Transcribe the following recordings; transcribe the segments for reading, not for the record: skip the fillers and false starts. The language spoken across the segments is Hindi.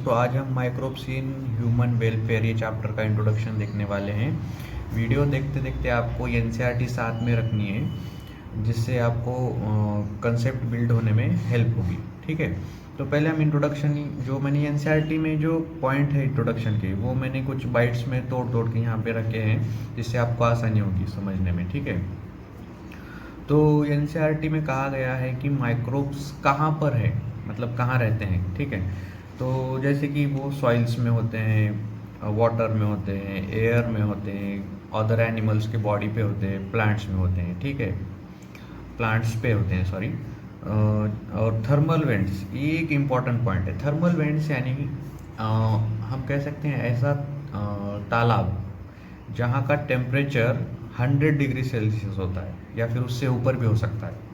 तो आज हम माइक्रोब्स इन ह्यूमन वेलफेयर ये चैप्टर का इंट्रोडक्शन देखने वाले हैं। वीडियो देखते देखते आपको एनसीईआरटी साथ में रखनी है, जिससे आपको कंसेप्ट बिल्ड होने में हेल्प होगी। ठीक है, तो पहले हम इंट्रोडक्शन, जो मैंने एनसीईआरटी में जो पॉइंट है इंट्रोडक्शन के, वो मैंने कुछ बाइट्स में तोड़ तोड़ के यहाँ पे रखे हैं, जिससे आपको आसानी होगी समझने में। ठीक है, तो एनसीईआरटी में कहा गया है कि माइक्रोब्स कहाँ पर है, मतलब कहाँ रहते हैं। ठीक है, तो जैसे कि वो सॉइल्स में होते हैं, वाटर में होते हैं, एयर में होते हैं, अदर एनिमल्स के बॉडी पे होते हैं, प्लांट्स में होते हैं। ठीक है, प्लांट्स पे होते हैं, सॉरी। और थर्मल वेंट्स, ये एक इम्पॉर्टेंट पॉइंट है। थर्मल वेंट्स यानी हम कह सकते हैं ऐसा तालाब जहाँ का टेम्परेचर 100 डिग्री सेल्सियस होता है या फिर उससे ऊपर भी हो सकता है।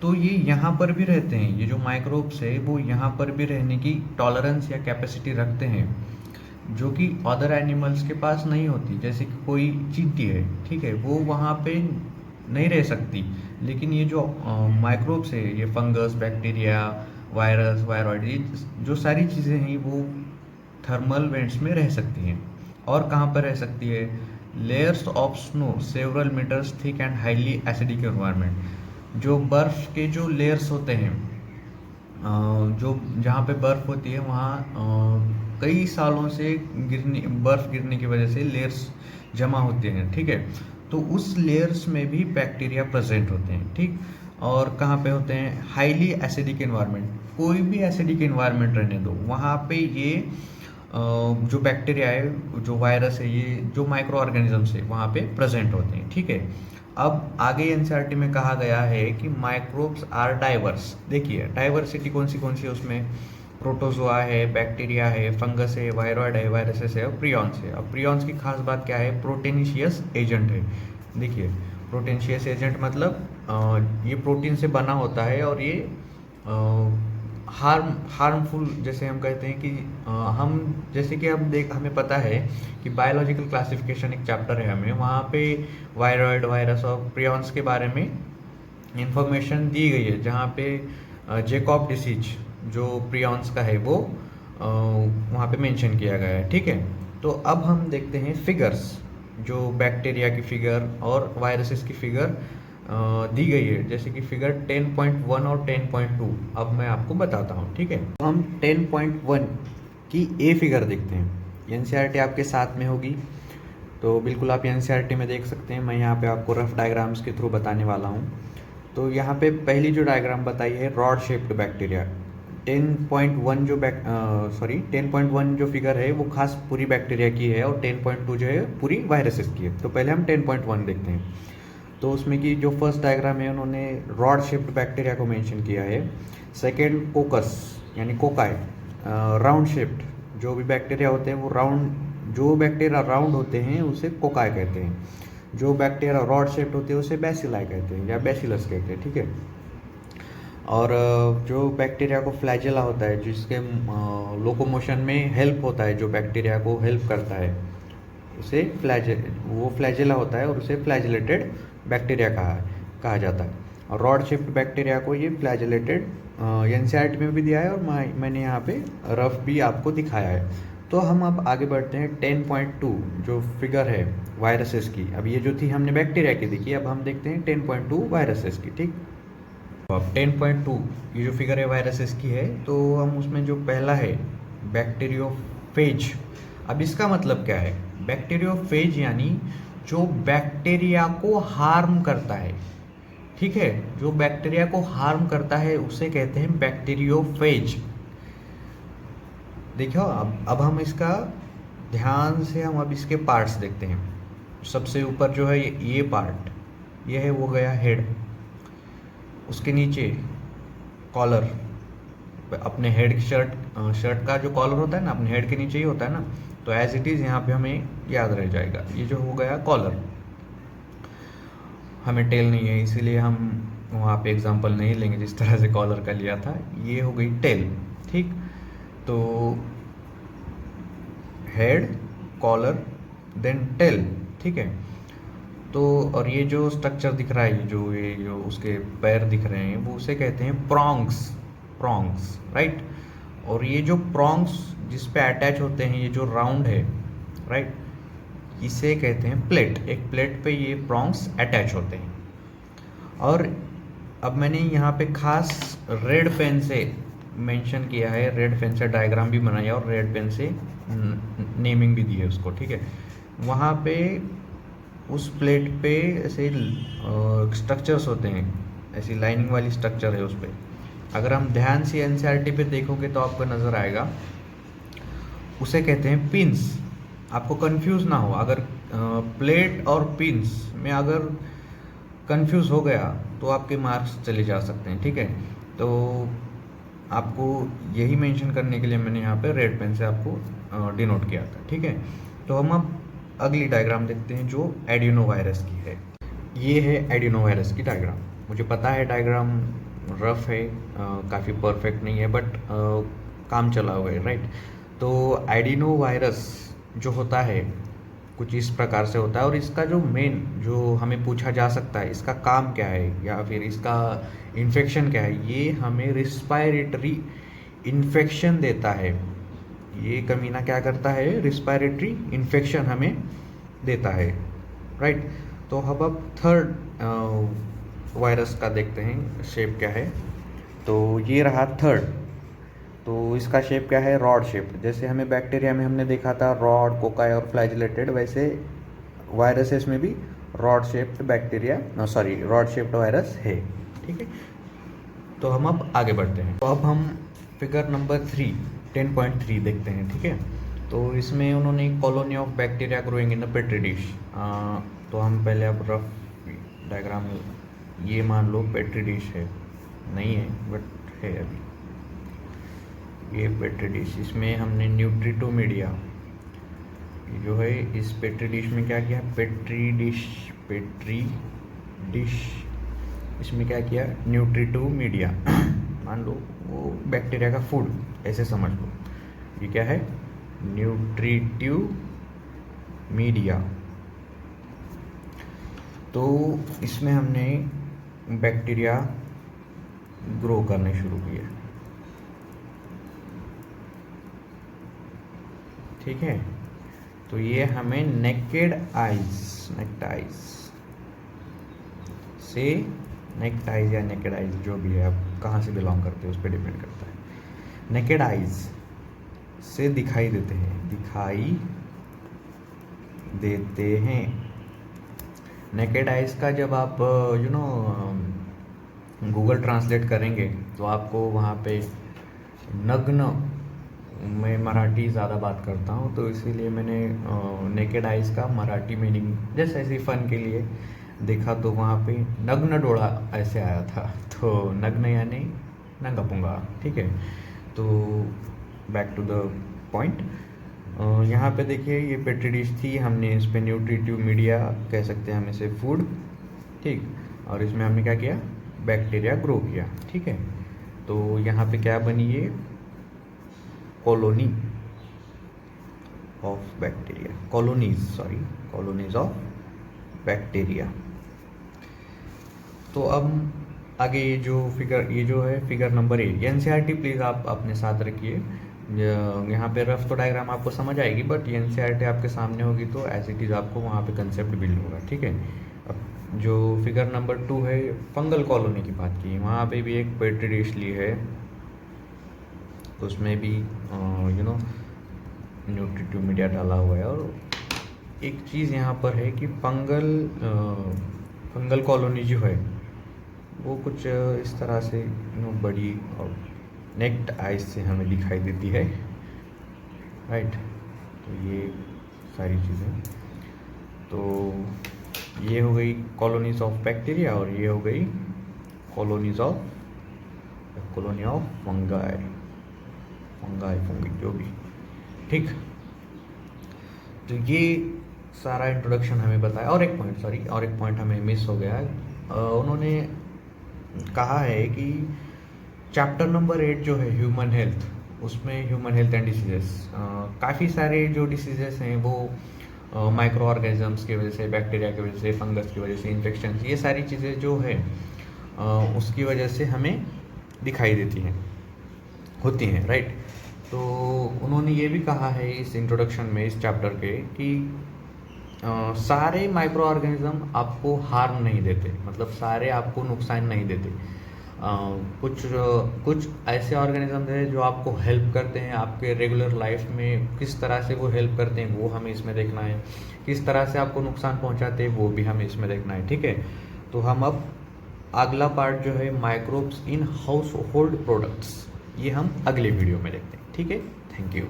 तो ये यहाँ पर भी रहते हैं, ये जो माइक्रोब्स है वो यहाँ पर भी रहने की टॉलरेंस या कैपेसिटी रखते हैं, जो कि अदर एनिमल्स के पास नहीं होती। जैसे कि कोई चींटी है, ठीक है, वो वहाँ पे नहीं रह सकती, लेकिन ये जो माइक्रोब्स है, ये फंगस, बैक्टीरिया, वायरस, वायरॉइड, ये जो सारी चीज़ें हैं वो थर्मल वेंट्स में रह सकती हैं। और कहाँ पर रह सकती है? Layers of snow several meters thick and highly acidic environment, जो बर्फ़ के जो लेयर्स होते हैं, जो जहाँ पे बर्फ़ होती है वहाँ कई सालों से बर्फ़ गिरने की वजह से लेयर्स जमा होते हैं। ठीक है, तो उस लेयर्स में भी बैक्टीरिया प्रेजेंट होते हैं। ठीक, और कहाँ पे होते हैं? हाईली एसिडिक एनवायरनमेंट, कोई भी एसिडिक एनवायरनमेंट रहने दो, वहाँ पे ये जो बैक्टीरिया है, जो वायरस है, ये जो माइक्रो ऑर्गेनिजम्स है वहाँ पे प्रेजेंट होते हैं। ठीक है, अब आगे एनसीईआरटी में कहा गया है कि माइक्रोब्स आर डाइवर्स। देखिए डाइवर्सिटी कौन सी है उसमें? प्रोटोजोआ है, बैक्टीरिया है, फंगस है, वायरॉइड है, वायरसेस है और प्रियॉन्स है। अब प्रियॉन्स की खास बात क्या है? प्रोटीनिशियस एजेंट है। देखिए, प्रोटीनिशियस एजेंट मतलब ये प्रोटीन से बना होता है और ये हार्मफुल, जैसे हम कहते हैं कि हम, जैसे कि हमें पता है कि बायोलॉजिकल क्लासिफिकेशन एक चैप्टर है हमें, वहाँ पे वायरॉइड, वायरस और प्रियॉन्स के बारे में इंफॉर्मेशन दी गई है, जहाँ पे जेकॉब डिसीज जो प्रियॉन्स का है वो वहाँ पे मेंशन किया गया है। ठीक है, तो अब हम देखते हैं फिगर्स, जो बैक्टीरिया की फिगर और वायरसेस की फिगर दी गई है, जैसे कि फिगर 10.1 और 10.2। अब मैं आपको बताता हूँ। ठीक है, तो हम 10.1 की ए फिगर देखते हैं। एनसीईआरटी आपके साथ में होगी, तो बिल्कुल आप एनसीईआरटी में देख सकते हैं। मैं यहाँ पे आपको रफ डायग्राम्स के थ्रू बताने वाला हूँ। तो यहाँ पे पहली जो डायग्राम बताई है, रॉड शेप्ड बैक्टीरिया। 10.1 जो 10.1 जो फिगर है वो खास पूरी बैक्टीरिया की है, और 10.2 जो है पूरी वायरसेस की है। तो पहले हम 10.1 देखते हैं। तो उसमें की जो फर्स्ट डायग्राम है, उन्होंने रॉड शेप्ड बैक्टीरिया को मेंशन किया है। सेकेंड कोकस यानी कोकाई, राउंड शेप्ड, जो भी बैक्टीरिया होते हैं वो राउंड, जो बैक्टीरिया राउंड होते हैं उसे कोकाई कहते हैं। जो बैक्टीरिया रॉड शेप्ड होते हैं उसे बैसिलाई कहते हैं या बैसिलस कहते हैं। ठीक है, और जो बैक्टीरिया को फ्लैजेला होता है, जिसके लोकोमोशन में हेल्प होता है, जो बैक्टीरिया को हेल्प करता है, उसे वो फ्लैजेला होता है और उसे फ्लैजिलेटेड बैक्टीरिया कहा जाता है। और रॉड शेप्ड बैक्टीरिया को ये फ्लैजिलेटेड एनसीईआरटी में भी दिया है, और मैंने यहाँ पे रफ भी आपको दिखाया है। तो हम अब आगे बढ़ते हैं 10.2 जो फिगर है वायरसेस की। अब ये जो थी हमने बैक्टीरिया की देखी, अब हम देखते हैं 10.2 वायरसेस की। ठीक, अब 10.2 ये जो फिगर है वायरसेस की है, तो हम उसमें जो पहला है बैक्टीरियोफेज। अब इसका मतलब क्या है? बैक्टीरियोफेज यानी जो बैक्टीरिया को हार्म करता है। ठीक है, जो बैक्टीरिया को हार्म करता है उसे कहते हैं बैक्टीरियोफेज। देखो, अब हम इसका ध्यान से हम अब इसके पार्ट्स देखते हैं। सबसे ऊपर जो है ये पार्ट, ये है, वो गया हेड। उसके नीचे कॉलर, अपने हेड की शर्ट का जो कॉलर होता है ना, अपने हेड के नीचे ही होता है ना, तो एज इट इज़ यहाँ पे हमें याद रह जाएगा। ये जो हो गया कॉलर, हमें टेल नहीं है इसीलिए हम वहाँ पे एग्जांपल नहीं लेंगे जिस तरह से कॉलर का लिया था। ये हो गई टेल। ठीक, तो हेड, कॉलर, देन टेल। ठीक है, तो और ये जो स्ट्रक्चर दिख रहा है, ये जो उसके पैर दिख रहे हैं, वो उसे कहते हैं प्रॉन्ग्स, राइट। और ये जो प्रॉन्ग्स जिस पे अटैच होते हैं, ये जो राउंड है, राइट, इसे कहते हैं प्लेट। एक प्लेट पे ये प्रॉन्ग्स अटैच होते हैं। और अब मैंने यहाँ पे खास रेड पेन से मेंशन किया है, रेड पेन से डायग्राम भी बनाया और रेड पेन से नेमिंग भी दी है उसको, ठीक है। वहाँ पे उस प्लेट पे ऐसे स्ट्रक्चर्स होते हैं, ऐसी लाइनिंग वाली स्ट्रक्चर है उस पर। अगर हम ध्यान से एनसीईआरटी पे देखोगे तो आपको नज़र आएगा, उसे कहते हैं पिंस। आपको कंफ्यूज ना हो, अगर प्लेट और पिंस में अगर कंफ्यूज हो गया तो आपके मार्क्स चले जा सकते हैं, ठीक है। तो आपको यही मेंशन करने के लिए मैंने यहाँ पे रेड पेन से आपको डिनोट किया था, ठीक है। तो हम अब अगली डायग्राम देखते हैं जो एडिनो वायरस की है। ये है एडिनो वायरस की डायग्राम। मुझे पता है डायग्राम रफ है, काफ़ी परफेक्ट नहीं है, बट काम चला हुआ है, राइट। तो एडिनो वायरस जो होता है कुछ इस प्रकार से होता है, और इसका जो मेन जो हमें पूछा जा सकता है इसका काम क्या है या फिर इसका इन्फेक्शन क्या है, ये हमें रिस्पायरेटरी इन्फेक्शन देता है। ये कमीना क्या करता है, रिस्पायरेटरी इन्फेक्शन हमें देता है, राइट। तो अब थर्ड वायरस का देखते हैं शेप क्या है। तो ये रहा थर्ड। तो इसका शेप क्या है, रॉड शेप। जैसे हमें बैक्टीरिया में हमने देखा था रॉड, कोकाई और फ्लैजिलेटेड, वैसे वायरसेस में भी rod shaped bacteria, rod shaped virus है, ठीक है। तो हम अब आगे बढ़ते हैं। तो अब हम फिगर नंबर 10.3 देखते हैं, ठीक है। तो इसमें उन्होंने colony of bacteria growing in the petri dish. तो हम पहले अब रफ डायग्राम, ये मान लो पेट्री डिश है, नहीं है बट है अभी, ये पेट्री डिश। इसमें हमने न्यूट्रीटो मीडिया जो है, इस पेट्री डिश में क्या किया, पेट्री डिश इसमें क्या किया, न्यूट्रीटो मीडिया मान लो वो बैक्टीरिया का फूड, ऐसे समझ लो। ये क्या है, न्यूट्रीटिव मीडिया। तो इसमें हमने बैक्टीरिया ग्रो करने शुरू किए, ठीक है। तो ये हमें नेकेड आइज से, नेक्ड आइज या नेकेड आइज जो भी है, आप कहाँ से बिलोंग करते हो उस पर डिपेंड करता है। नेकेड आइज से दिखाई देते हैं। नेकेड आइज का जब आप गूगल ट्रांसलेट करेंगे तो आपको वहाँ पे नग्न, मैं मराठी ज़्यादा बात करता हूँ तो इसीलिए मैंने नेकेड आइज का मराठी मीनिंग जैसे ऐसे फन के लिए देखा, तो वहाँ पे नग्न डोळा ऐसे आया था। तो नग्न यानी नंगा पुंगा, ठीक है। तो बैक टू द पॉइंट, यहाँ पे देखिए ये पेट्री डिश थी, हमने इस पे न्यूट्रीटिव मीडिया कह सकते हैं हम इसे, फूड, ठीक। और इसमें हमने क्या किया, बैक्टीरिया ग्रो किया, ठीक है। तो यहाँ पे क्या बनी, ये colony of bacteria, colonies of bacteria. तो अब आगे ये जो है फिगर नंबर 8, एनसीईआरटी प्लीज़ आप अपने साथ रखिए। यहाँ पे रफ तो डायग्राम आपको समझ आएगी, बट एनसीईआरटी आपके सामने होगी तो एज इट इज़ आपको वहाँ पे कंसेप्ट बिल्ड होगा, ठीक है। अब जो फिगर नंबर 2 है, फंगल कॉलोनी की बात की, वहाँ पे भी एक पेट्री डिश ली है, उसमें भी न्यूट्रीटिव मीडिया डाला हुआ है। और एक चीज़ यहाँ पर है कि फंगल कॉलोनी जो है वो कुछ इस तरह से बड़ी और नेक्ड आइज से हमें दिखाई देती है, राइट। तो ये सारी चीज़ें, तो ये हो गई कॉलोनीज ऑफ बैक्टीरिया और ये हो गई कॉलोनी ऑफ फंगी जो भी, ठीक। तो ये सारा इंट्रोडक्शन हमें बताया। और एक पॉइंट हमें मिस हो गया। उन्होंने कहा है कि चैप्टर नंबर 8 जो है ह्यूमन हेल्थ, उसमें ह्यूमन हेल्थ एंड डिसीजेस, काफ़ी सारे जो डिसीजेस हैं वो माइक्रो ऑर्गेनिजम्स की वजह से, बैक्टीरिया की वजह से, फंगस की वजह से, इन्फेक्शन, ये सारी चीज़ें जो है उसकी वजह से हमें दिखाई देती हैं। होती हैं, राइट। तो उन्होंने ये भी कहा है इस इंट्रोडक्शन में, इस चैप्टर के, कि सारे माइक्रो ऑर्गेनिज्म आपको हार्म नहीं देते, मतलब सारे आपको नुकसान नहीं देते। कुछ कुछ ऐसे ऑर्गेनिज्म है जो आपको हेल्प करते हैं आपके रेगुलर लाइफ में। किस तरह से वो हेल्प करते हैं वो हमें इसमें देखना है, किस तरह से आपको नुकसान पहुंचाते हैं वो भी हमें इसमें देखना है, ठीक है। तो हम अब अगला पार्ट जो है microbes in house hold products, ये हम अगले वीडियो में देखते हैं, ठीक है। Thank you.